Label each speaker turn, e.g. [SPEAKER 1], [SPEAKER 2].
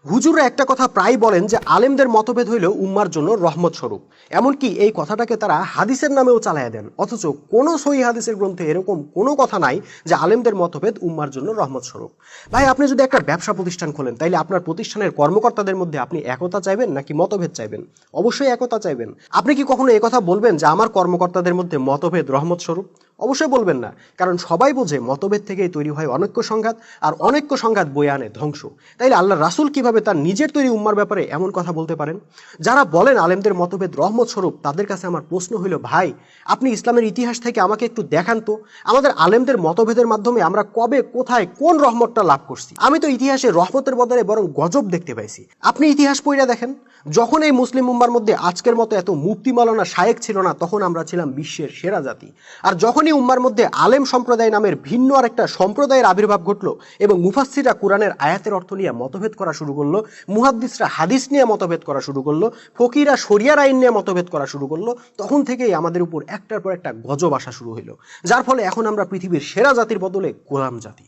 [SPEAKER 1] হুজুররা একটা কথা প্রায় বলেন যে আলেমদের মতভেদ হইল উম্মার জন্য রহমত স্বরূপ। এমনকি এই কথাটাকে তারা হাদিসের নামেও চালায়া দেন, অথচ কোনো সহি হাদিসের গ্রন্থে এরকম কোনো কথা নাই যে আলেমদের মতভেদ উম্মার জন্য রহমত স্বরূপ। ভাই, আপনি যদি একটা ব্যবসা প্রতিষ্ঠান খোলেন, তাইলে আপনার প্রতিষ্ঠানের কর্মকর্তাদের মধ্যে আপনি একতা চাইবেন নাকি মতভেদ চাইবেন? অবশ্যই একতা চাইবেন। আপনি কি কখনো কথা বলবেন যে আমার কর্মকর্তাদের মধ্যে মতভেদ রহমত স্বরূপ? অবশ্যই বলবেন না, কারণ সবাই বোঝে মতভেদ থেকেই তৈরি হয় অনৈক্য সংঘাত, আর অনৈক্য সংঘাত বয়ে আনে ধ্বংস। তাইলে আল্লাহ রাসূল কিভাবে তার নিজের তৈরি উম্মার ব্যাপারে এমন কথা বলতে পারেন? যারা বলেন আলেমদের মতভেদ রহমত স্বরূপ, তাদের কাছে আমার প্রশ্ন হইল, ভাই আপনি ইসলামের ইতিহাস থেকে আমাকে একটু দেখান তো আমাদের আলেমদের মতভেদের মাধ্যমে আমরা কবে, কোথায়, কোন রহমতটা লাভ করছি? আমি তো ইতিহাসে রহমতের বদলে বরং গজব দেখতে পাইছি। আপনি ইতিহাস পড়ে দেখেন, যখন এই মুসলিম উম্মার মধ্যে আজকের মতো এত মুফতি মাওলানা শায়েখ ছিল না, তখন আমরা ছিলাম বিশ্বের সেরা জাতি। আর যখনই উম্মার মধ্যে আলেম সম্প্রদায় নামের ভিন্ন আর একটা সম্প্রদায়ের আবির্ভাব ঘটলো এবং মুফাসসিররা কোরআনের আয়াতের অর্থ নিয়ে মতভেদ করা শুরু করলো, মুহাদ্দিসরা হাদিস নিয়ে মতভেদ করা শুরু করলো, ফকিরা শরিয়ার আইন নিয়ে মতভেদ করা শুরু করলো, তখন থেকেই আমাদের উপর একটার পর একটা গজব আসা শুরু হলো, যার ফলে এখন আমরা পৃথিবীর সেরা জাতির বদলে গোলাম জাতি।